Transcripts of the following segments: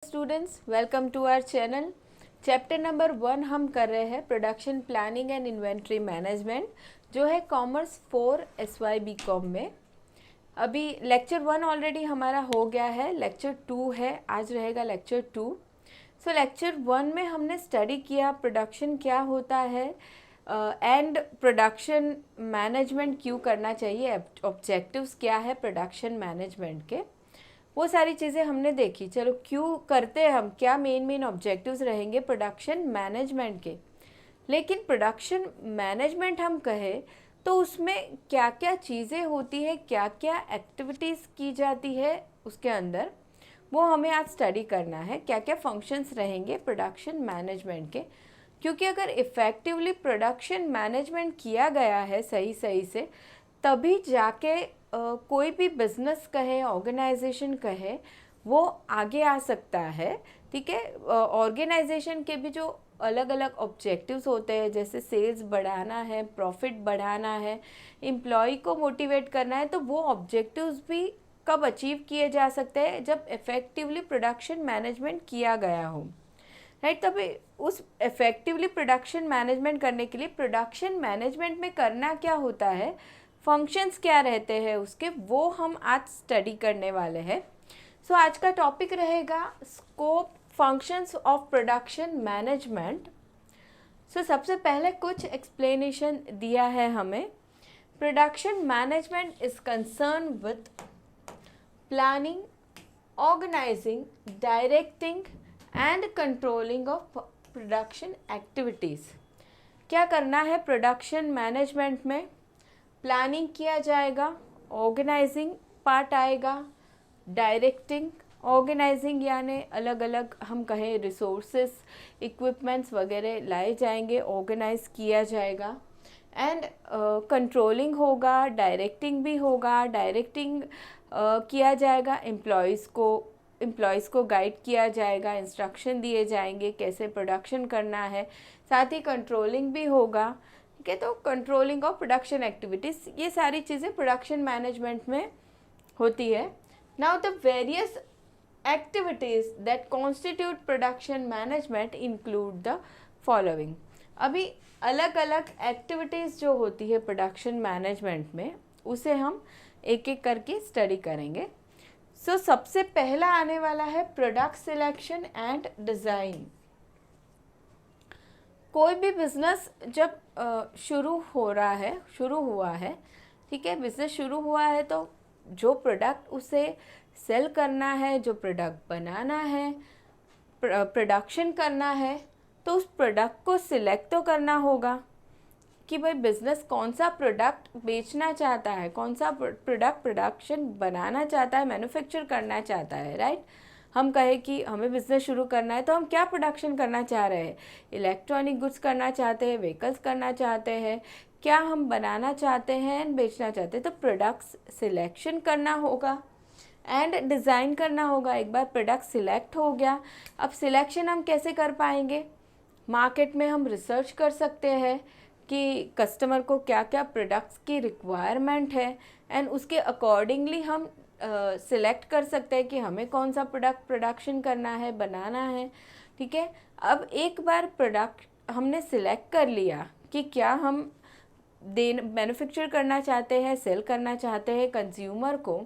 Students, welcome to our channel. Chapter number 1 हम कर रहे हैं production planning and inventory management, जो है कॉमर्स 4 SY BCom में। अभी लेक्चर 1 ऑलरेडी हमारा हो गया है, लेक्चर 2 है, आज रहेगा लेक्चर 2। सो लेक्चर 1 में हमने स्टडी किया प्रोडक्शन क्या होता है एंड प्रोडक्शन मैनेजमेंट क्यों करना चाहिए, ऑब्जेक्टिव्स क्या है प्रोडक्शन मैनेजमेंट के, वो सारी चीज़ें हमने देखी। चलो क्यों करते हैं हम, क्या मेन ऑब्जेक्टिव्स रहेंगे प्रोडक्शन मैनेजमेंट के। लेकिन प्रोडक्शन मैनेजमेंट हम कहें तो उसमें क्या क्या चीज़ें होती है, क्या क्या एक्टिविटीज़ की जाती है उसके अंदर, वो हमें आज स्टडी करना है। क्या क्या फंक्शंस रहेंगे प्रोडक्शन मैनेजमेंट के, क्योंकि अगर इफ़ेक्टिवली प्रोडक्शन मैनेजमेंट किया गया है सही से, तभी जाके कोई भी बिजनेस कहे, ऑर्गेनाइजेशन कहे, वो आगे आ सकता है। ठीक है, ऑर्गेनाइजेशन के भी जो अलग अलग ऑब्जेक्टिव्स होते हैं, जैसे सेल्स बढ़ाना है, प्रॉफिट बढ़ाना है, एम्प्लॉय को मोटिवेट करना है, तो वो ऑब्जेक्टिव्स भी कब अचीव किए जा सकते हैं, जब इफ़ेक्टिवली प्रोडक्शन मैनेजमेंट किया गया हो, राइट। तभी उस इफ़ेक्टिवली प्रोडक्शन मैनेजमेंट करने के लिए प्रोडक्शन मैनेजमेंट में करना क्या होता है, फंक्शंस क्या रहते हैं उसके, वो हम आज स्टडी करने वाले हैं। सो आज का टॉपिक रहेगा scope functions of production management. So सबसे पहले कुछ एक्सप्लेनेशन दिया है हमें। Production management is concern with planning, organizing, directing and controlling of production activities. क्या करना है प्रोडक्शन मैनेजमेंट में, प्लानिंग किया जाएगा, ऑर्गेनाइजिंग पार्ट आएगा, डायरेक्टिंग, ऑर्गेनाइजिंग यानी अलग अलग हम कहें रिसोर्सेस, इक्विपमेंट्स वगैरह लाए जाएंगे, ऑर्गेनाइज किया जाएगा, एंड कंट्रोलिंग होगा, डायरेक्टिंग भी होगा। डायरेक्टिंग किया जाएगा, एम्प्लॉयज़ को गाइड किया जाएगा, इंस्ट्रक्शन दिए जाएंगे कैसे प्रोडक्शन करना है, साथ ही कंट्रोलिंग भी होगा। ठीक है, तो कंट्रोलिंग ऑफ प्रोडक्शन एक्टिविटीज़, ये सारी चीज़ें प्रोडक्शन मैनेजमेंट में होती है। Now the various activities that constitute production management include the following. अभी अलग अलग एक्टिविटीज़ जो होती है प्रोडक्शन मैनेजमेंट में, उसे हम एक एक करके स्टडी करेंगे। सो सबसे पहला आने वाला है प्रोडक्ट सिलेक्शन एंड डिज़ाइन। कोई भी बिज़नेस जब शुरू हुआ है, ठीक है, बिज़नेस शुरू हुआ है, तो जो प्रोडक्ट उसे सेल करना है, जो प्रोडक्ट बनाना है, प्रोडक्शन करना है, तो उस प्रोडक्ट को सिलेक्ट तो करना होगा कि भाई बिज़नेस कौन सा प्रोडक्ट बेचना चाहता है, कौन सा प्रोडक्ट प्रोडक्शन बनाना चाहता है, मैन्युफैक्चर करना चाहता है, राइट। हम कहें कि हमें बिज़नेस शुरू करना है, तो हम क्या प्रोडक्शन करना चाह रहे हैं, इलेक्ट्रॉनिक गुड्स करना चाहते हैं, व्हीकल्स करना चाहते हैं, क्या हम बनाना चाहते हैं एंड बेचना चाहते हैं, तो प्रोडक्ट्स सिलेक्शन करना होगा एंड डिज़ाइन करना होगा। एक बार प्रोडक्ट सिलेक्ट हो गया, अब सिलेक्शन हम कैसे कर पाएंगे, मार्केट में हम रिसर्च कर सकते हैं कि कस्टमर को क्या क्या प्रोडक्ट्स की रिक्वायरमेंट है, एंड उसके अकॉर्डिंगली हम सिलेक्ट कर सकते हैं कि हमें कौन सा प्रोडक्ट प्रोडक्शन करना है, बनाना है। ठीक है, अब एक बार प्रोडक्ट हमने सिलेक्ट कर लिया कि क्या हम मैन्युफैक्चर करना चाहते हैं, सेल करना चाहते हैं कंज्यूमर को,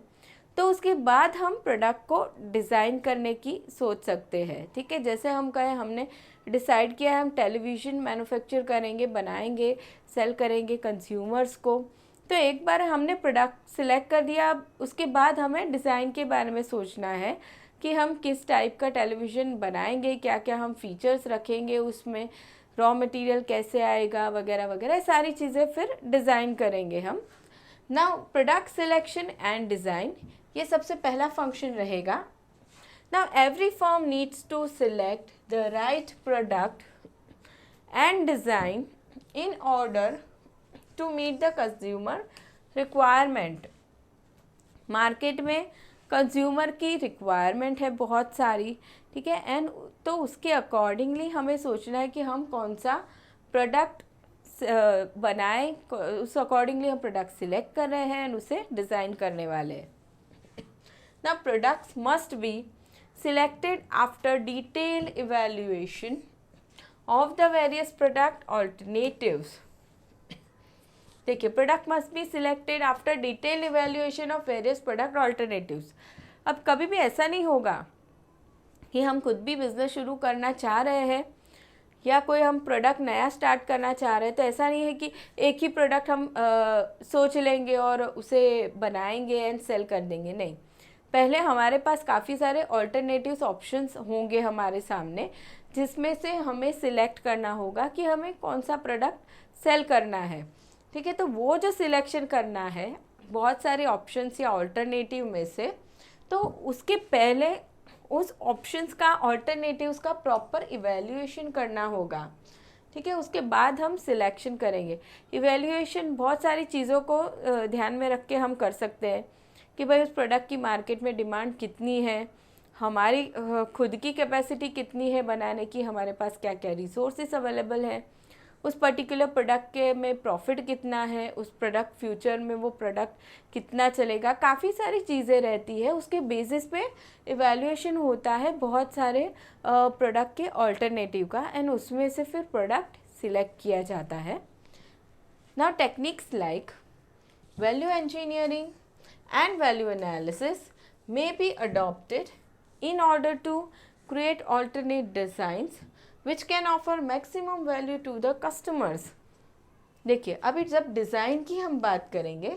तो उसके बाद हम प्रोडक्ट को डिज़ाइन करने की सोच सकते हैं। ठीक है, जैसे हम कहें हमने डिसाइड किया है हम टेलीविज़न मैन्युफैक्चर करेंगे, बनाएंगे, सेल करेंगे कंज्यूमर्स को, तो एक बार हमने प्रोडक्ट सिलेक्ट कर दिया, अब उसके बाद हमें डिज़ाइन के बारे में सोचना है कि हम किस टाइप का टेलीविज़न बनाएंगे, क्या क्या हम फीचर्स रखेंगे उसमें, रॉ मटेरियल कैसे आएगा, वगैरह वगैरह सारी चीज़ें फिर डिज़ाइन करेंगे हम। Now product selection and design, ये सबसे पहला फंक्शन रहेगा। Now every firm needs to select the right product and design in order to meet the consumer requirement. Market में कंज्यूमर की रिक्वायरमेंट है बहुत सारी, ठीक है, एंड तो उसके अकॉर्डिंगली हमें सोचना है कि हम कौन सा प्रोडक्ट बनाएं, उस अकॉर्डिंगली हम प्रोडक्ट सिलेक्ट कर रहे हैं एंड उसे डिज़ाइन करने वाले हैं। ना products must be selected after detailed evaluation of the various product alternatives. देखिए, product must be selected after detail evaluation of various product alternatives. अब कभी भी ऐसा नहीं होगा कि हम खुद भी बिजनेस शुरू करना चाह रहे हैं या कोई हम प्रोडक्ट नया स्टार्ट करना चाह रहे हैं, तो ऐसा नहीं है कि एक ही प्रोडक्ट हम सोच लेंगे और उसे बनाएंगे एंड सेल कर देंगे। नहीं, पहले हमारे पास काफ़ी सारे ऑल्टरनेटिव्स ऑप्शंस होंगे हमारे सामने, जिसमें से हमें सिलेक्ट करना होगा कि हमें कौन सा प्रोडक्ट सेल करना है। ठीक है, तो वो जो सिलेक्शन करना है बहुत सारे ऑप्शंस या ऑल्टरनेटिव में से, तो उसके पहले उस ऑप्शंस का, ऑल्टरनेटिव्स का प्रॉपर इवैल्यूएशन करना होगा। ठीक है, उसके बाद हम सिलेक्शन करेंगे। इवैल्यूएशन बहुत सारी चीज़ों को ध्यान में रख के हम कर सकते हैं कि भाई उस प्रोडक्ट की मार्केट में डिमांड कितनी है, हमारी खुद की कैपेसिटी कितनी है बनाने की, हमारे पास क्या क्या रिसोर्सेस अवेलेबल हैं, उस पर्टिकुलर प्रोडक्ट के में प्रॉफिट कितना है, उस प्रोडक्ट फ्यूचर में वो प्रोडक्ट कितना चलेगा, काफ़ी सारी चीज़ें रहती है। उसके बेसिस पे इवैल्यूएशन होता है बहुत सारे प्रोडक्ट के ऑल्टरनेटिव का, एंड उसमें से फिर प्रोडक्ट सिलेक्ट किया जाता है। Now techniques like value engineering and value analysis may be adopted in order to create alternate designs which can offer maximum value to the customers. देखिए, अभी जब डिज़ाइन की हम बात करेंगे,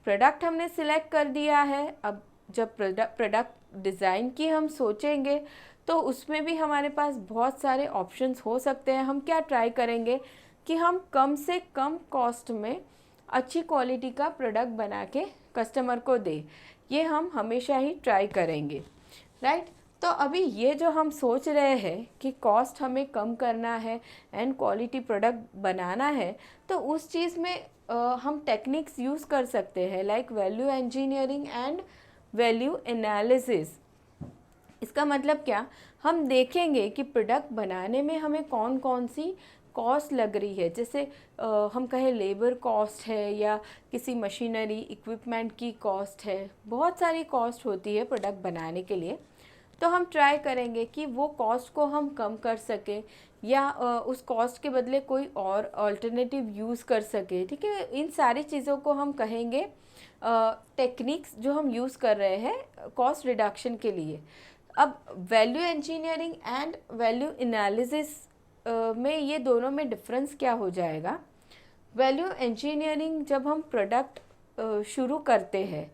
प्रोडक्ट हमने सिलेक्ट कर दिया है, अब जब प्रोडक्ट डिज़ाइन की हम सोचेंगे तो उसमें भी हमारे पास बहुत सारे ऑप्शंस हो सकते हैं। हम क्या ट्राई करेंगे कि हम कम से कम कॉस्ट में अच्छी क्वालिटी का प्रोडक्ट बना के कस्टमर को दे, ये हम हमेशा ही ट्राई करेंगे, राइट। तो अभी ये जो हम सोच रहे हैं कि कॉस्ट हमें कम करना है एंड क्वालिटी प्रोडक्ट बनाना है, तो उस चीज़ में हम टेक्निक्स यूज़ कर सकते हैं like value engineering and value analysis. इसका मतलब क्या, हम देखेंगे कि प्रोडक्ट बनाने में हमें कौन कौन सी कॉस्ट लग रही है, जैसे हम कहें लेबर कॉस्ट है या किसी मशीनरी इक्विपमेंट की कॉस्ट है, बहुत सारी कॉस्ट होती है प्रोडक्ट बनाने के लिए। तो हम ट्राई करेंगे कि वो कॉस्ट को हम कम कर सकें या उस कॉस्ट के बदले कोई और अल्टरनेटिव यूज़ कर सके। ठीक है, इन सारी चीज़ों को हम कहेंगे टेक्निक्स जो हम यूज़ कर रहे हैं कॉस्ट रिडक्शन के लिए। अब value engineering and value analysis में ये दोनों में डिफरेंस क्या हो जाएगा। वैल्यू इंजीनियरिंग जब हम प्रोडक्ट शुरू करते हैं,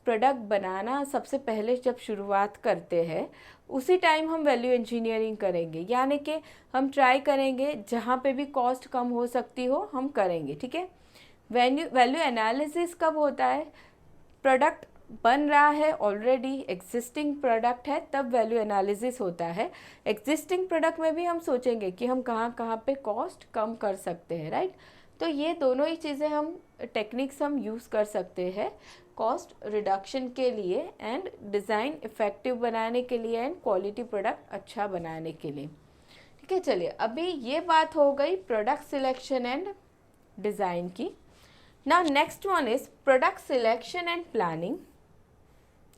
प्रोडक्ट बनाना सबसे पहले जब शुरुआत करते हैं, उसी टाइम हम वैल्यू इंजीनियरिंग करेंगे, यानी कि हम ट्राई करेंगे जहाँ पे भी कॉस्ट कम हो सकती हो हम करेंगे। ठीक है, वैल्यू एनालिसिस कब होता है, प्रोडक्ट बन रहा है, ऑलरेडी एग्जिस्टिंग प्रोडक्ट है, तब वैल्यू एनालिसिस होता है। एग्जिस्टिंग प्रोडक्ट में भी हम सोचेंगे कि हम कहाँ कहाँ पे कॉस्ट कम कर सकते हैं, राइट। तो ये दोनों ही चीज़ें हम टेक्निक्स हम यूज़ कर सकते हैं कॉस्ट रिडक्शन के लिए एंड डिज़ाइन इफ़ेक्टिव बनाने के लिए एंड क्वालिटी प्रोडक्ट अच्छा बनाने के लिए। ठीक है, चलिए अभी ये बात हो गई प्रोडक्ट सिलेक्शन एंड डिज़ाइन की। Now next one is product selection and planning,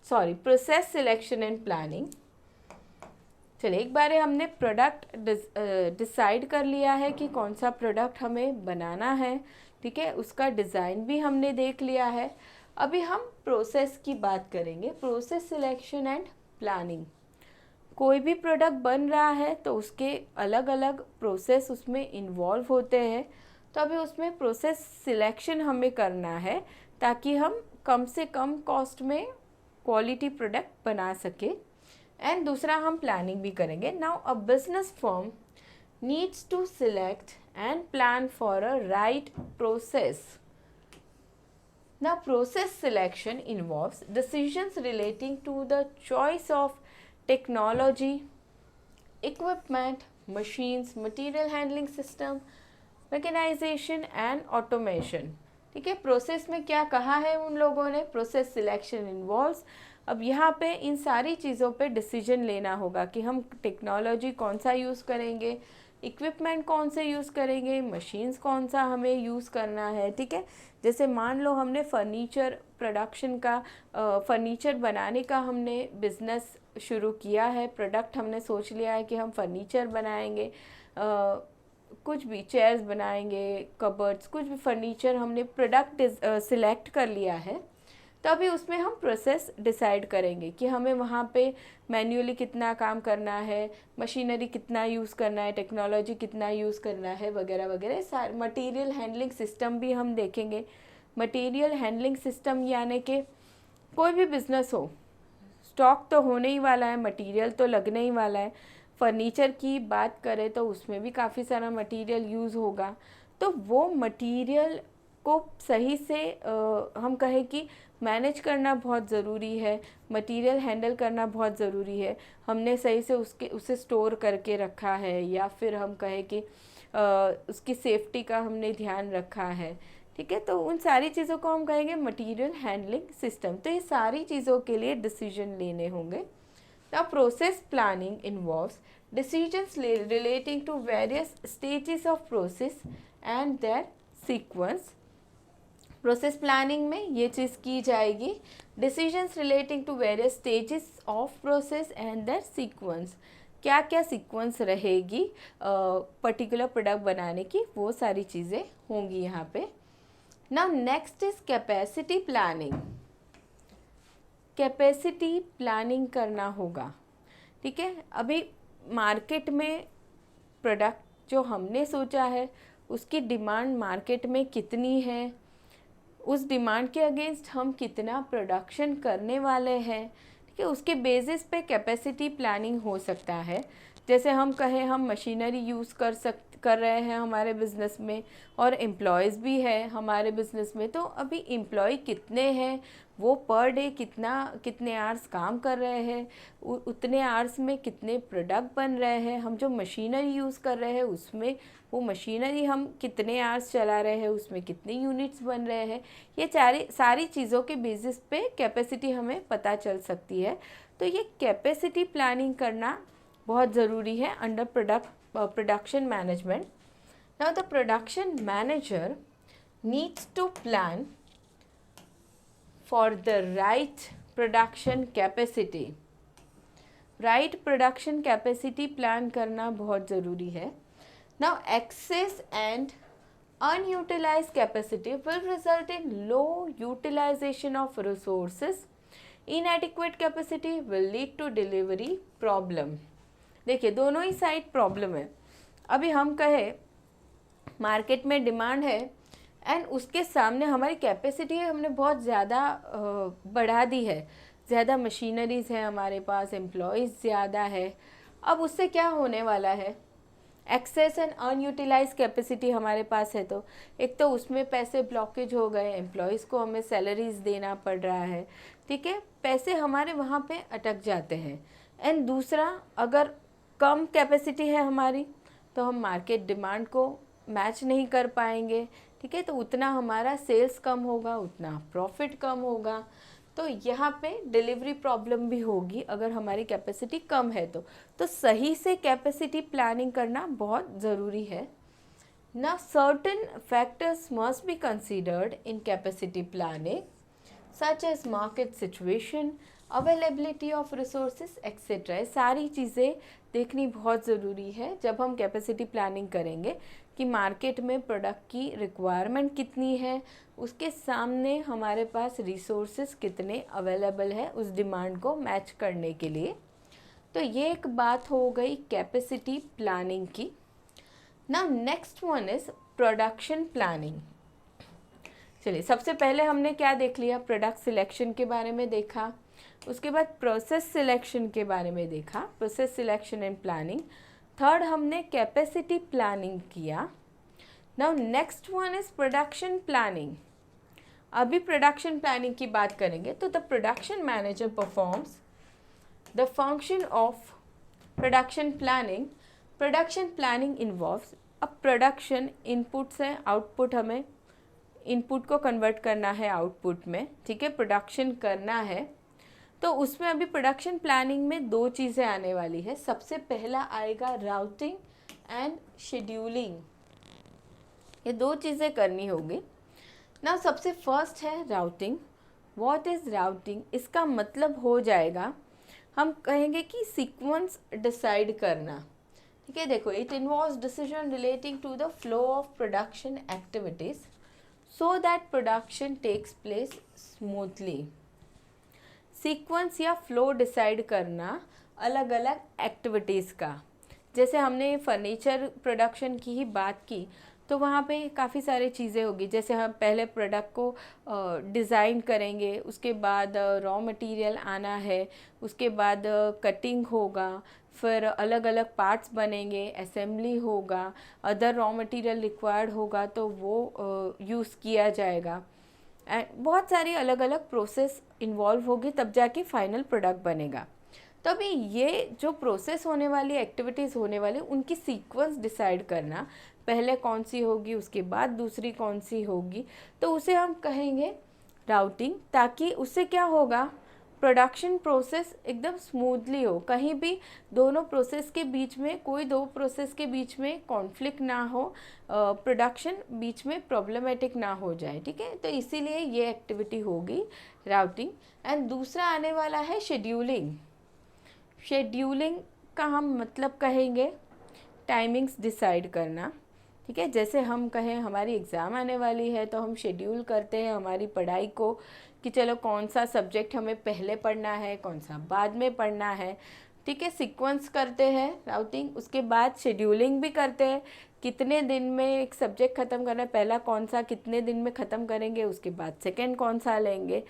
process selection and planning. चलिए, एक बार हमने प्रोडक्ट डिसाइड कर लिया है कि कौन सा प्रोडक्ट हमें बनाना है, ठीक है, उसका डिज़ाइन भी हमने देख लिया है। अभी हम प्रोसेस की बात करेंगे, प्रोसेस सिलेक्शन एंड प्लानिंग। कोई भी प्रोडक्ट बन रहा है तो उसके अलग अलग प्रोसेस उसमें इन्वॉल्व होते हैं, तो अभी उसमें प्रोसेस सिलेक्शन हमें करना है ताकि हम कम से कम कॉस्ट में क्वालिटी प्रोडक्ट बना सके, एंड दूसरा हम प्लानिंग भी करेंगे। Now a business firm needs to select and plan for a right process. Now process selection involves decisions relating to the choice of technology, equipment, machines, material handling system, mechanization and automation. ठीक है, process में क्या कहा है उन लोगों ने, process selection involves. अब यहाँ पे इन सारी चीज़ों पे डिसीजन लेना होगा कि हम टेक्नोलॉजी कौन सा यूज़ करेंगे, इक्विपमेंट कौन से यूज़ करेंगे, मशीन्स कौन सा हमें यूज़ करना है। ठीक है, जैसे मान लो हमने फर्नीचर प्रोडक्शन का फर्नीचर बनाने का हमने बिज़नेस शुरू किया है, प्रोडक्ट हमने सोच लिया है कि हम फर्नीचर बनाएंगे, कुछ भी चेयर्स बनाएंगे, कबर्ड्स, कुछ भी फर्नीचर हमने प्रोडक्ट सिलेक्ट कर लिया है, तभी उसमें हम प्रोसेस डिसाइड करेंगे कि हमें वहाँ पे मैन्युअली कितना काम करना है, मशीनरी कितना यूज़ करना है, टेक्नोलॉजी कितना यूज़ करना है, वगैरह वगैरह। सारे मटेरियल हैंडलिंग सिस्टम भी हम देखेंगे। मटेरियल हैंडलिंग सिस्टम यानी कि कोई भी बिज़नेस हो, स्टॉक तो होने ही वाला है, मटेरियल तो लगने ही वाला है। फर्नीचर की बात करें तो उसमें भी काफ़ी सारा मटेरियल यूज़ होगा, तो वो मटेरियल को सही से हम कहें कि मैनेज करना बहुत ज़रूरी है, मटेरियल हैंडल करना बहुत ज़रूरी है। हमने सही से उसे स्टोर करके रखा है, या फिर हम कहें कि उसकी सेफ्टी का हमने ध्यान रखा है, ठीक है। तो उन सारी चीज़ों को हम कहेंगे मटेरियल हैंडलिंग सिस्टम। तो ये सारी चीज़ों के लिए डिसीजन लेने होंगे। Now process planning involves decisions relating to various stages of process and their sequence. Process planning में ये चीज़ की जाएगी, decisions relating to various stages of process and their sequence. क्या क्या सीक्वेंस रहेगी पर्टिकुलर प्रोडक्ट बनाने की, वो सारी चीज़ें होंगी यहाँ पे। Now next is capacity planning. Capacity planning करना होगा, ठीक है। अभी मार्केट में प्रोडक्ट जो हमने सोचा है उसकी डिमांड मार्केट में कितनी है, उस डिमांड के अगेंस्ट हम कितना प्रोडक्शन करने वाले हैं, ठीक है। उसके बेसिस पे कैपेसिटी प्लानिंग हो सकता है। जैसे हम कहें हम मशीनरी यूज़ कर रहे हैं हमारे बिज़नेस में, और एम्प्लॉयज़ भी है हमारे बिज़नेस में, तो अभी एम्प्लॉय कितने हैं, वो पर डे कितने आवर्स काम कर रहे हैं, उतने आवर्स में कितने प्रोडक्ट बन रहे हैं, हम जो मशीनरी यूज़ कर रहे हैं उसमें वो मशीनरी हम कितने आवर्स चला रहे हैं, उसमें कितने यूनिट्स बन रहे हैं। ये सारी चीज़ों के बेसिस पे कैपेसिटी हमें पता चल सकती है। तो ये कैपेसिटी प्लानिंग करना बहुत ज़रूरी है under production management. Now the production manager needs to plan for the right production capacity. Right production capacity plan करना बहुत ज़रूरी है। Now excess and unutilized capacity will result in low utilization of resources. Inadequate capacity will lead to delivery problem. देखिए दोनों ही side problem है। अभी हम कहें मार्केट में डिमांड है एंड उसके सामने हमारी कैपेसिटी है, हमने बहुत ज़्यादा बढ़ा दी है, ज़्यादा मशीनरीज़ है हमारे पास, एम्प्लॉयज़ ज़्यादा है। अब उससे क्या होने वाला है, एक्सेस एंड अनयूटिलाइज कैपेसिटी हमारे पास है, तो एक तो उसमें पैसे ब्लॉकेज हो गए, एम्प्लॉयज़ को हमें सैलरीज देना पड़ रहा है, ठीक है, पैसे हमारे वहाँ पे अटक जाते हैं। एंड दूसरा, अगर कम कैपेसिटी है हमारी तो हम मार्केट डिमांड को मैच नहीं कर पाएंगे, ठीक है, तो उतना हमारा सेल्स कम होगा, उतना प्रॉफिट कम होगा। तो यहाँ पे डिलीवरी प्रॉब्लम भी होगी अगर हमारी कैपेसिटी कम है तो सही से कैपेसिटी प्लानिंग करना बहुत ज़रूरी है। ना certain factors must be considered in capacity planning such as market situation, availability of resources etcetera. सारी चीज़ें देखनी बहुत ज़रूरी है जब हम कैपेसिटी प्लानिंग करेंगे कि मार्केट में प्रोडक्ट की रिक्वायरमेंट कितनी है, उसके सामने हमारे पास रिसोर्सेज कितने अवेलेबल है उस डिमांड को मैच करने के लिए। तो ये एक बात हो गई कैपेसिटी प्लानिंग की। Now next one is production planning. चलिए सबसे पहले हमने क्या देख लिया, प्रोडक्ट सिलेक्शन के बारे में देखा, उसके बाद प्रोसेस सिलेक्शन के बारे में देखा, process selection and planning. Third हमने कैपेसिटी प्लानिंग किया। Now next one is production planning. अभी प्रोडक्शन प्लानिंग की बात करेंगे तो the production manager performs the function of production planning. Production planning involves, अब प्रोडक्शन इनपुट से आउटपुट, हमें इनपुट को कन्वर्ट करना है आउटपुट में, ठीक है, प्रोडक्शन करना है, तो उसमें अभी प्रोडक्शन प्लानिंग में दो चीज़ें आने वाली है। सबसे पहला आएगा राउटिंग एंड शेड्यूलिंग, ये दो चीज़ें करनी होगी ना। सबसे फर्स्ट है राउटिंग। व्हाट इज़ राउटिंग, इसका मतलब हो जाएगा हम कहेंगे कि सीक्वेंस डिसाइड करना, ठीक है। देखो, it involves decision relating to the flow of production activities so that production takes place smoothly. Sequence या फ्लो डिसाइड करना अलग अलग एक्टिविटीज़ का, जैसे हमने फर्नीचर प्रोडक्शन की ही बात की तो वहाँ पे काफ़ी सारी चीज़ें होगी। जैसे हम पहले प्रोडक्ट को डिज़ाइन करेंगे, उसके बाद रॉ मटेरियल आना है, उसके बाद कटिंग होगा, फिर अलग अलग पार्ट्स बनेंगे, असेंबली होगा, अदर रॉ मटेरियल रिक्वायर्ड होगा तो वो यूज़ किया जाएगा। एंड बहुत सारी अलग अलग प्रोसेस इन्वॉल्व होगी, तब जाके फाइनल प्रोडक्ट बनेगा। तभी ये जो प्रोसेस होने वाली, एक्टिविटीज़ होने वाली, उनकी सीक्वेंस डिसाइड करना, पहले कौन सी होगी उसके बाद दूसरी कौन सी होगी, तो उसे हम कहेंगे राउटिंग। ताकि उससे क्या होगा, प्रोडक्शन प्रोसेस एकदम स्मूथली हो, कहीं भी दोनों प्रोसेस के बीच में, कोई दो प्रोसेस के बीच में कॉन्फ्लिक्ट ना हो, प्रोडक्शन बीच में प्रॉब्लमेटिक ना हो जाए, ठीक है। तो इसीलिए ये एक्टिविटी होगी राउटिंग। एंड दूसरा आने वाला है शेड्यूलिंग। शेड्यूलिंग का हम मतलब कहेंगे टाइमिंग्स डिसाइड करना, ठीक है। जैसे हम कहें हमारी एग्ज़ाम आने वाली है तो हम शेड्यूल करते हैं हमारी पढ़ाई को कि चलो कौन सा सब्जेक्ट हमें पहले पढ़ना है, कौन सा बाद में पढ़ना है, ठीक है। सीक्वेंस करते हैं राउटिंग, उसके बाद शेड्यूलिंग भी करते हैं, कितने दिन में एक सब्जेक्ट ख़त्म करना है, पहला कौन सा कितने दिन में ख़त्म करेंगे, उसके बाद सेकेंड कौन सा लेंगे,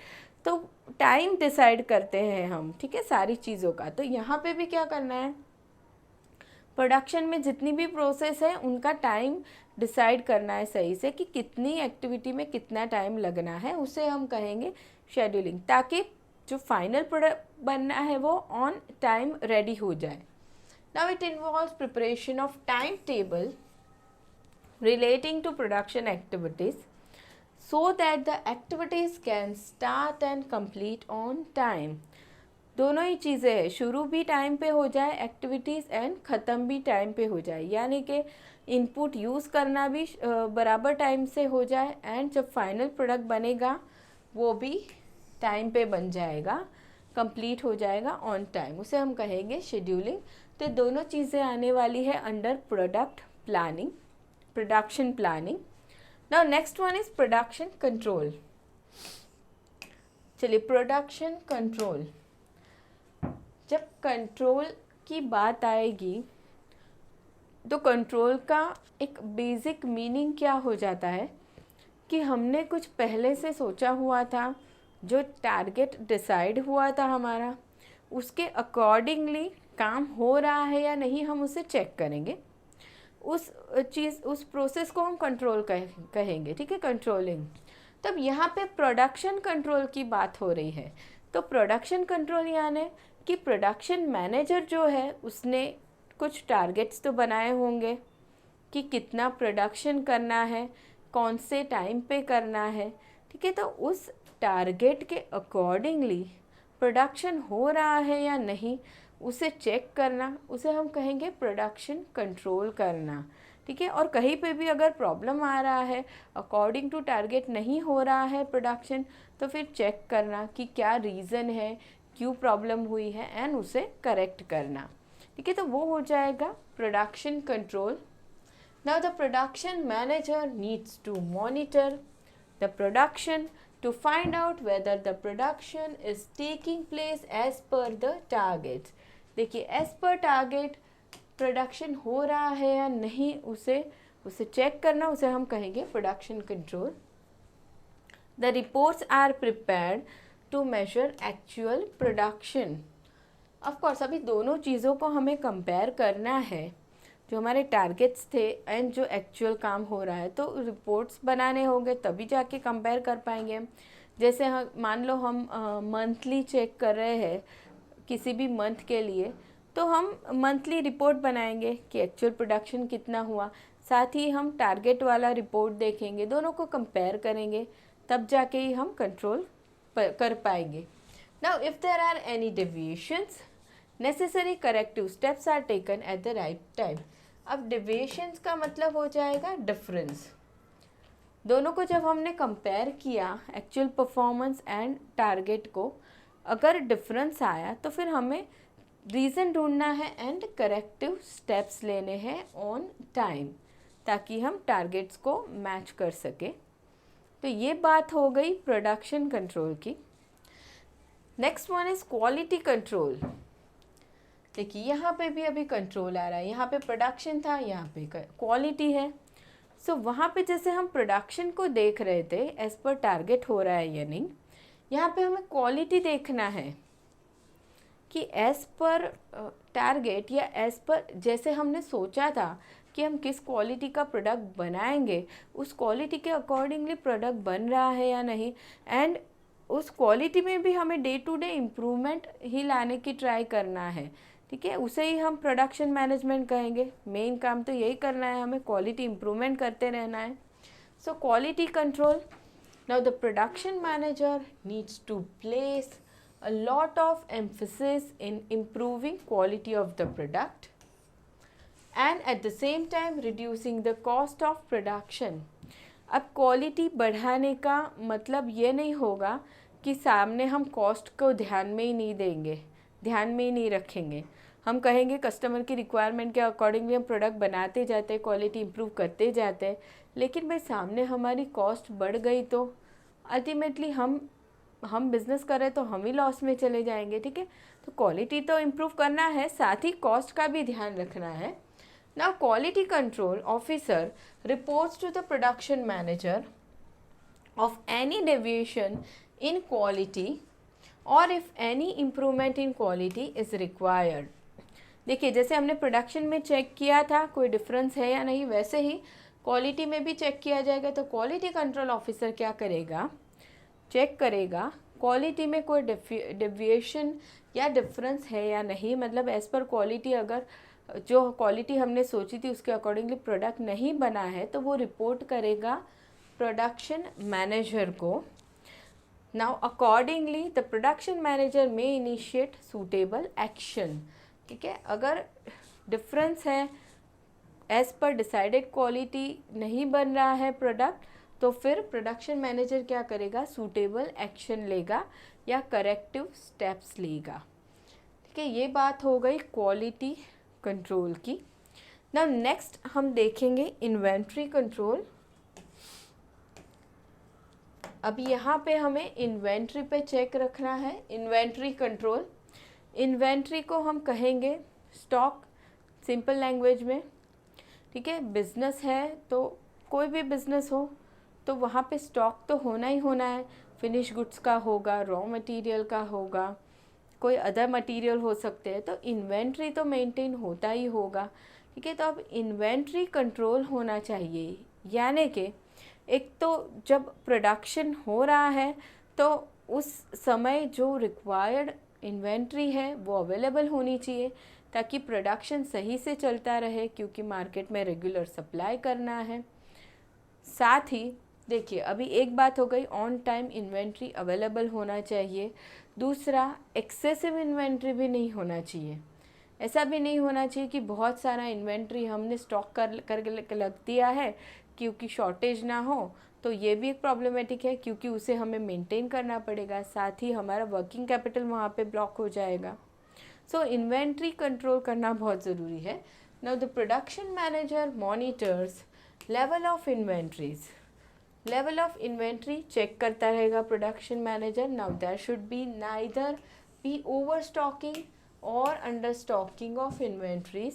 तो टाइम डिसाइड करते हैं हम, ठीक है, सारी चीज़ों का। तो यहाँ पे भी क्या करना है, प्रोडक्शन में जितनी भी प्रोसेस है उनका टाइम डिसाइड करना है सही से कि कितनी एक्टिविटी में कितना टाइम लगना है, उसे हम कहेंगे शेड्यूलिंग, ताकि जो फाइनल प्रोडक्ट बनना है वो ऑन टाइम रेडी हो जाए। Now it involves preparation of time table relating to production activities so that the activities can start and complete on time। दोनों ही चीज़ें हैं, शुरू भी टाइम पे हो जाए एक्टिविटीज़ एंड ख़त्म भी टाइम पे हो जाए, यानी कि इनपुट यूज़ करना भी बराबर टाइम से हो जाए, एंड जब फाइनल प्रोडक्ट बनेगा वो भी टाइम पे बन जाएगा, कंप्लीट हो जाएगा ऑन टाइम, उसे हम कहेंगे शेड्यूलिंग। तो दोनों चीज़ें आने वाली है under product planning, production planning. Now next one is production control. चलिए, प्रोडक्शन कंट्रोल, जब कंट्रोल की बात आएगी तो कंट्रोल का एक बेसिक मीनिंग क्या हो जाता है कि हमने कुछ पहले से सोचा हुआ था, जो टारगेट डिसाइड हुआ था हमारा, उसके अकॉर्डिंगली काम हो रहा है या नहीं, हम उसे चेक करेंगे। उस प्रोसेस को हम कंट्रोल कहेंगे, ठीक है, कंट्रोलिंग। तब यहाँ पे प्रोडक्शन कंट्रोल की बात हो रही है, तो प्रोडक्शन कंट्रोल यानी कि प्रोडक्शन मैनेजर जो है उसने कुछ टारगेट्स तो बनाए होंगे कि कितना प्रोडक्शन करना है, कौन से टाइम पे करना है, ठीक है। तो उस टारगेट के अकॉर्डिंगली प्रोडक्शन हो रहा है या नहीं, उसे चेक करना, उसे हम कहेंगे प्रोडक्शन कंट्रोल करना, ठीक है। और कहीं पे भी अगर प्रॉब्लम आ रहा है, अकॉर्डिंग टू टारगेट नहीं हो रहा है प्रोडक्शन, तो फिर चेक करना कि क्या रीज़न है, क्यों प्रॉब्लम हुई है, एंड उसे करेक्ट करना, ठीक है। तो वो हो जाएगा production control. Now the production manager needs to monitor the production to find out whether the production is taking place as per the target। देखिए, as per target प्रोडक्शन हो रहा है या नहीं, उसे चेक करना, उसे हम कहेंगे production control. The reports are prepared to measure actual production. Of course अभी दोनों चीज़ों को हमें कंपेयर करना है, जो हमारे टारगेट्स थे एंड जो एक्चुअल काम हो रहा है, तो रिपोर्ट्स बनाने होंगे तभी जाके कंपेयर कर पाएंगे। जैसे मान लो हम मंथली चेक कर रहे हैं किसी भी मंथ के लिए, तो हम मंथली रिपोर्ट बनाएंगे कि एक्चुअल प्रोडक्शन कितना हुआ, साथ ही हम टारगेट वाला रिपोर्ट देखेंगे, दोनों को कंपेयर करेंगे, तब जाके ही हम कंट्रोल कर पाएंगे। Now if there are any deviations, necessary corrective steps are taken at the right time. अब डेविएशंस का मतलब हो जाएगा डिफरेंस। दोनों को जब हमने कंपेयर किया एक्चुअल परफॉर्मेंस एंड टारगेट को, अगर डिफरेंस आया तो फिर हमें रीज़न ढूंढना है एंड करेक्टिव स्टेप्स लेने हैं ऑन टाइम, ताकि हम टारगेट्स को मैच कर सके। तो ये बात हो गई प्रोडक्शन कंट्रोल की। Next one is quality control. देखिए यहाँ पे भी अभी कंट्रोल आ रहा है, यहाँ पे प्रोडक्शन था, यहाँ पे क्वालिटी है। सो वहाँ पे जैसे हम प्रोडक्शन को देख रहे थे एज पर टारगेट हो रहा है या नहीं, यहाँ पे हमें क्वालिटी देखना है कि एज पर टारगेट या एज पर जैसे हमने सोचा था कि हम किस क्वालिटी का प्रोडक्ट बनाएंगे, उस क्वालिटी के अकॉर्डिंगली प्रोडक्ट बन रहा है या नहीं, एंड उस क्वालिटी में भी हमें डे टू डे इम्प्रूवमेंट ही लाने की ट्राई करना है। ठीक है, उसे ही हम प्रोडक्शन मैनेजमेंट कहेंगे। मेन काम तो यही करना है, हमें क्वालिटी इम्प्रूवमेंट करते रहना है। So quality control. Now the production manager needs to place a lot of emphasis in improving quality of the product and at the same time reducing the cost of production. अब quality बढ़ाने का मतलब ये नहीं होगा कि सामने हम कॉस्ट को ध्यान में ही नहीं देंगे, ध्यान में ही नहीं रखेंगे। हम कहेंगे कस्टमर की रिक्वायरमेंट के अकॉर्डिंगली हम प्रोडक्ट बनाते जाते हैं, क्वालिटी इम्प्रूव करते जाते हैं, लेकिन भाई सामने हमारी कॉस्ट बढ़ गई तो अल्टीमेटली हम बिज़नेस करें तो हम ही लॉस में चले जाएंगे। ठीक है, तो क्वालिटी तो इम्प्रूव करना है, साथ ही कॉस्ट का भी ध्यान रखना है। Now quality control officer reports to the production manager of any deviation in quality और if any improvement in quality is required. देखिए जैसे हमने प्रोडक्शन में चेक किया था कोई डिफरेंस है या नहीं, वैसे ही क्वालिटी में भी चेक किया जाएगा। तो क्वालिटी कंट्रोल ऑफिसर क्या करेगा, चेक करेगा क्वालिटी में कोई डेविएशन या डिफरेंस है या नहीं, मतलब एज़ पर क्वालिटी अगर जो क्वालिटी हमने सोची थी उसके अकॉर्डिंगली प्रोडक्ट नहीं बना है तो वो रिपोर्ट करेगा प्रोडक्शन मैनेजर को। Now accordingly the production manager में इनिशिएट सूटेबल एक्शन। ठीक है, अगर डिफरेंस है एज़ पर डिसाइडेड क्वालिटी नहीं बन रहा है प्रोडक्ट, तो फिर प्रोडक्शन मैनेजर क्या करेगा, सूटेबल एक्शन लेगा या करेक्टिव स्टेप्स लेगा। ठीक है, ये बात हो गई क्वालिटी कंट्रोल की। नाउ नेक्स्ट हम देखेंगे इन्वेंट्री कंट्रोल। अब यहाँ पे हमें इन्वेंट्री पे चेक रखना है। इन्वेंट्री कंट्रोल, इन्वेंट्री को हम कहेंगे स्टॉक सिंपल लैंग्वेज में। ठीक है, बिजनेस है तो कोई भी बिजनेस हो तो वहाँ पे स्टॉक तो होना ही होना है। फिनिश गुड्स का होगा, रॉ मटेरियल का होगा, कोई अदर मटेरियल हो सकते हैं, तो इन्वेंट्री तो मेंटेन होता ही होगा। ठीक है, तो अब इन्वेंट्री कंट्रोल होना चाहिए, यानी कि एक तो जब प्रोडक्शन हो रहा है तो उस समय जो रिक्वायर्ड इन्वेंट्री है वो अवेलेबल होनी चाहिए ताकि प्रोडक्शन सही से चलता रहे, क्योंकि मार्केट में रेगुलर सप्लाई करना है। साथ ही देखिए अभी एक बात हो गई, ऑन टाइम इन्वेंट्री अवेलेबल होना चाहिए। दूसरा, एक्सेसिव इन्वेंट्री भी नहीं होना चाहिए। ऐसा भी नहीं होना चाहिए कि बहुत सारा इन्वेंट्री हमने स्टॉक कर लग दिया है क्योंकि शॉर्टेज ना हो, तो ये भी एक प्रॉब्लमेटिक है क्योंकि उसे हमें मेंटेन करना पड़ेगा, साथ ही हमारा वर्किंग कैपिटल वहाँ पे ब्लॉक हो जाएगा। सो इन्वेंट्री कंट्रोल करना बहुत ज़रूरी है। Now the production manager monitors level of inventories. Level of inventory check करता रहेगा production manager. Now there should be neither be over stocking और under stocking of inventories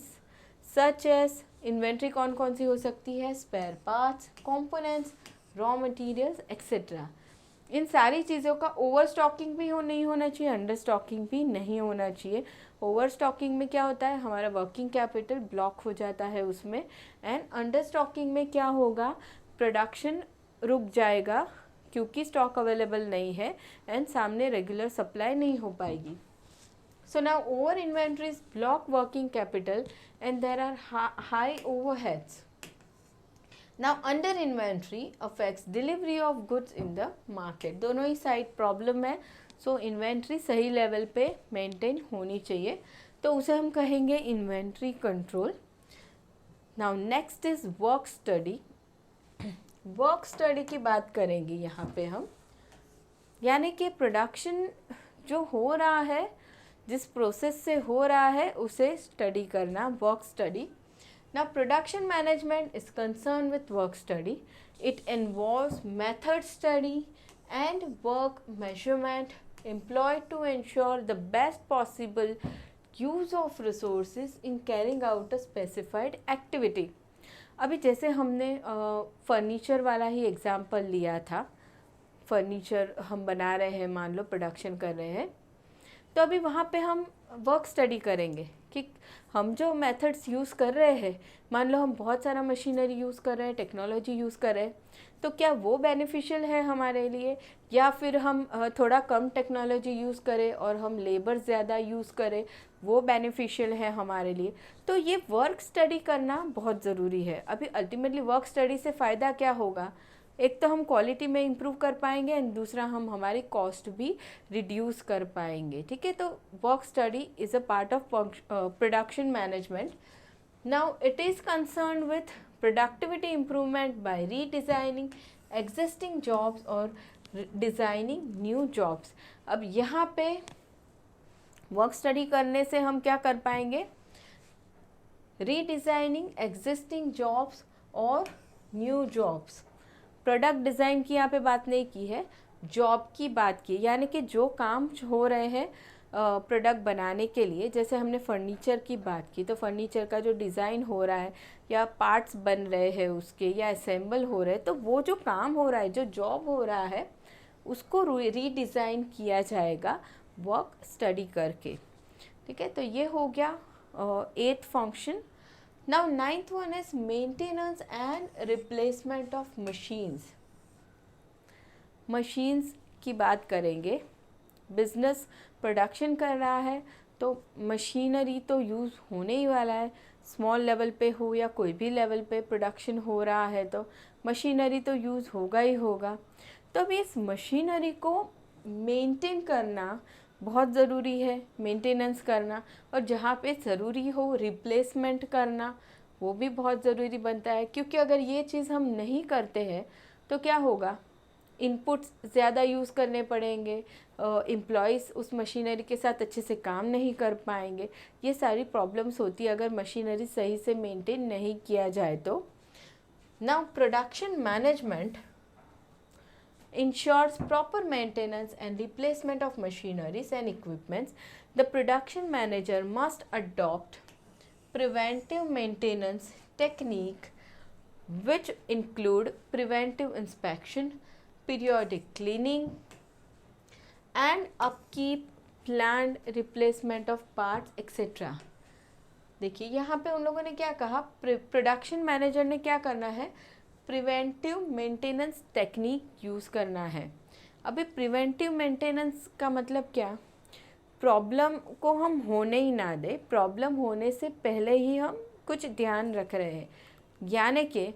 such as inventory कौन कौन सी हो सकती है, spare parts, components, raw materials etcetera. इन सारी चीज़ों का ओवर स्टॉकिंग भी नहीं होना चाहिए, अंडर स्टॉकिंग भी नहीं होना चाहिए। ओवर स्टॉकिंग में क्या होता है, हमारा वर्किंग कैपिटल ब्लॉक हो जाता है उसमें, एंड अंडर स्टॉकिंग में क्या होगा, प्रोडक्शन रुक जाएगा क्योंकि स्टॉक अवेलेबल नहीं है एंड सामने रेगुलर सप्लाई नहीं हो पाएगी। So now over inventories block working capital and there are high overheads. Now under inventory affects delivery of goods in the market. दोनों ही साइड प्रॉब्लम है। सो इन्वेंट्री सही लेवल पे मेंटेन होनी चाहिए, तो उसे हम कहेंगे inventory control. Now next is work study. Work study की बात करेंगे यहाँ पे हम, यानी कि प्रोडक्शन जो हो रहा है, जिस प्रोसेस से हो रहा है उसे स्टडी करना, work study. Now production management is concerned with work study. It involves method study and work measurement employed to ensure the best possible use of resources in carrying out a specified activity. अभी जैसे हमने furniture वाला ही example लिया था, furniture हम बना रहे हैं, मान लो प्रोडक्शन कर रहे हैं, तो अभी वहाँ पे हम वर्क स्टडी करेंगे कि हम जो मेथड्स यूज़ कर रहे हैं, मान लो हम बहुत सारा मशीनरी यूज़ कर रहे हैं, टेक्नोलॉजी यूज़ कर रहे हैं, तो क्या वो बेनिफिशियल है हमारे लिए, या फिर हम थोड़ा कम टेक्नोलॉजी यूज़ करें और हम लेबर ज़्यादा यूज़ करें, वो बेनिफिशियल है हमारे लिए. तो ये वर्क स्टडी करना बहुत ज़रूरी है. अभी अल्टीमेटली वर्क स्टडी से फ़ायदा क्या होगा, एक तो हम क्वालिटी में इम्प्रूव कर पाएंगे एंड दूसरा हम हमारी कॉस्ट भी रिड्यूस कर पाएंगे. ठीक है, तो work study is a part of production management. Now it is concern with productivity improvement by redesigning existing jobs और डिज़ाइनिंग न्यू जॉब्स. अब यहाँ पे वर्क स्टडी करने से हम क्या कर पाएंगे, रीडिज़ाइनिंग एग्जिस्टिंग जॉब्स और न्यू जॉब्स. प्रोडक्ट डिज़ाइन की यहाँ पे बात नहीं की है, जॉब की बात की, यानी कि जो काम हो रहे हैं प्रोडक्ट बनाने के लिए. जैसे हमने फर्नीचर की बात की, तो फर्नीचर का जो डिज़ाइन हो रहा है या पार्ट्स बन रहे हैं उसके, या असेंबल हो रहे हैं, तो वो जो काम हो रहा है, जो जॉब हो रहा है, उसको रीडिज़ाइन किया जाएगा वर्क स्टडी करके. ठीक है, तो ये हो गया 8th function. Now 9th one is maintenance and replacement of machines. Machines की बात करेंगे. बिजनेस प्रोडक्शन कर रहा है तो मशीनरी तो यूज़ होने ही वाला है, स्मॉल लेवल पे हो या कोई भी लेवल पे प्रोडक्शन हो रहा है तो मशीनरी तो यूज़ होगा ही होगा. तो अब इस मशीनरी को मेंटेन करना बहुत ज़रूरी है, मेंटेनेंस करना, और जहाँ पे ज़रूरी हो रिप्लेसमेंट करना वो भी बहुत ज़रूरी बनता है. क्योंकि अगर ये चीज़ हम नहीं करते हैं तो क्या होगा, इनपुट्स ज़्यादा यूज़ करने पड़ेंगे, एम्प्लॉयज़ उस मशीनरी के साथ अच्छे से काम नहीं कर पाएंगे. ये सारी प्रॉब्लम्स होती है अगर मशीनरी सही से मेंटेन नहीं किया जाए तो. Now production management ensures proper maintenance and replacement of machineries and equipments. The production manager must adopt preventive maintenance technique which include preventive inspection, periodic cleaning and upkeep, planned replacement of parts etc. देखिए यहाँ पे उन लोगों ने क्या कहा, production manager ने क्या करना है, प्रिवेंटिव मेंटेनेंस टेक्निक यूज़ करना है. अभी प्रिवेंटिव मेंटेनेंस का मतलब क्या, प्रॉब्लम को हम होने ही ना दे, प्रॉब्लम होने से पहले ही हम कुछ ध्यान रख रहे हैं. यानी कि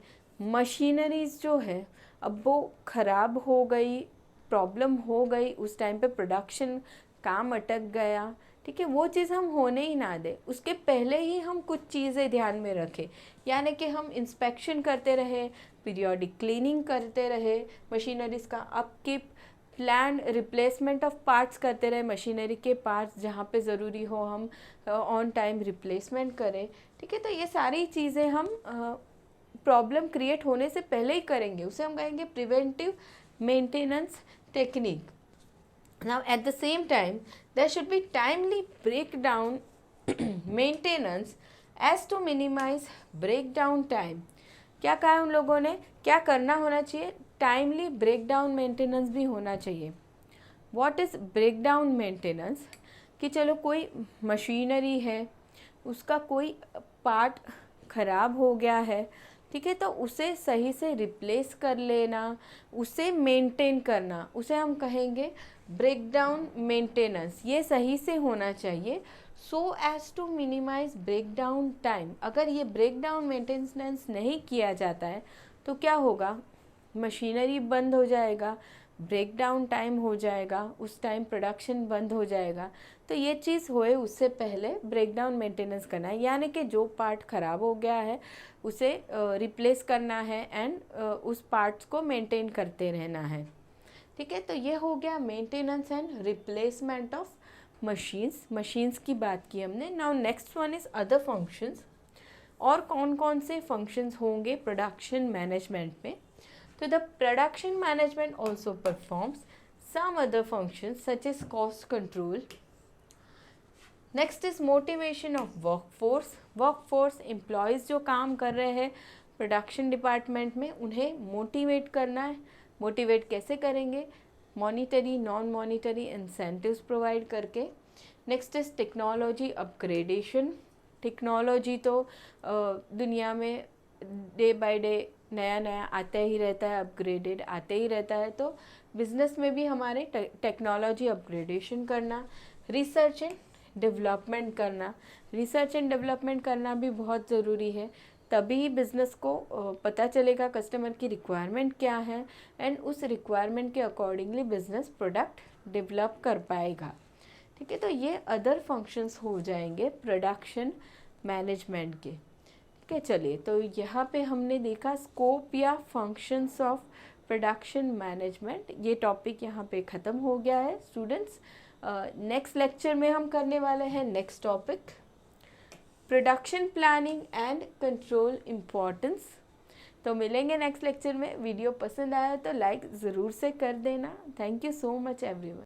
मशीनरीज जो है अब वो ख़राब हो गई, प्रॉब्लम हो गई, उस टाइम पे प्रोडक्शन काम अटक गया, ठीक है, वो चीज़ हम होने ही ना दें, उसके पहले ही हम कुछ चीज़ें ध्यान में रखें. यानी कि हम इंस्पेक्शन करते रहे, पीरियोडिक क्लीनिंग करते रहे मशीनरीज का, upkeep, plan replacement of parts करते रहे, मशीनरी के पार्ट्स जहाँ पे ज़रूरी हो हम ऑन टाइम रिप्लेसमेंट करें. ठीक है, तो ये सारी चीज़ें हम प्रॉब्लम क्रिएट होने से पहले ही करेंगे, उसे हम कहेंगे preventive maintenance technique. Now at the same time there should be timely breakdown maintenance as to minimize breakdown time. क्या कहा है उन लोगों ने, क्या करना होना चाहिए, टाइमली ब्रेकडाउन मेंटेनेंस भी होना चाहिए. व्हाट इज़ ब्रेकडाउन मेंटेनेंस, कि चलो कोई मशीनरी है, उसका कोई पार्ट ख़राब हो गया है, ठीक है, तो उसे सही से रिप्लेस कर लेना, उसे मेंटेन करना, उसे हम कहेंगे ब्रेकडाउन मेंटेनेंस. ये सही से होना चाहिए so as to minimise breakdown time. अगर ये ब्रेकडाउन मेंटेनेंस नहीं किया जाता है तो क्या होगा, मशीनरी बंद हो जाएगा, ब्रेकडाउन टाइम हो जाएगा, उस टाइम प्रोडक्शन बंद हो जाएगा. तो ये चीज़ होए उससे पहले ब्रेकडाउन मेंटेनेंस करना है, यानी कि जो पार्ट ख़राब हो गया है उसे रिप्लेस करना है एंड उस पार्ट्स को मेंटेन करते रहना है. ठीक है, तो ये हो गया maintenance and replacement of machines की बात की हमने। Now next one is other functions. और कौन कौन से फंक्शंस होंगे प्रोडक्शन मैनेजमेंट में? तो the production management also performs some other functions such as cost control. Next is motivation of workforce employees जो काम कर रहे हैं प्रोडक्शन डिपार्टमेंट में, उन्हें मोटिवेट करना है। मोटिवेट कैसे करेंगे? Monetary non monetary incentives provide करके। Next is technology upgradation. Technology तो दुनिया में डे बाय डे नया नया आता ही रहता है, अपग्रेडेड आते ही रहता है, तो बिजनेस में भी हमारे टेक्नोलॉजी अपग्रेडेशन करना। रिसर्च एंड डेवलपमेंट करना, रिसर्च एंड डेवलपमेंट करना भी बहुत ज़रूरी है, तभी बिज़नेस को पता चलेगा कस्टमर की रिक्वायरमेंट क्या है एंड उस रिक्वायरमेंट के अकॉर्डिंगली बिज़नेस प्रोडक्ट डेवलप कर पाएगा। ठीक है, तो ये अदर फंक्शंस हो जाएंगे प्रोडक्शन मैनेजमेंट के। ठीक है, चलिए, तो यहाँ पे हमने देखा स्कोप या फंक्शंस ऑफ प्रोडक्शन मैनेजमेंट। ये टॉपिक यहाँ पे ख़त्म हो गया है स्टूडेंट्स। नेक्स्ट लेक्चर में हम करने वाले हैं next topic production planning and control importance. तो मिलेंगे नेक्स्ट लेक्चर में। वीडियो पसंद आया तो लाइक ज़रूर से कर देना। Thank you so much everyone.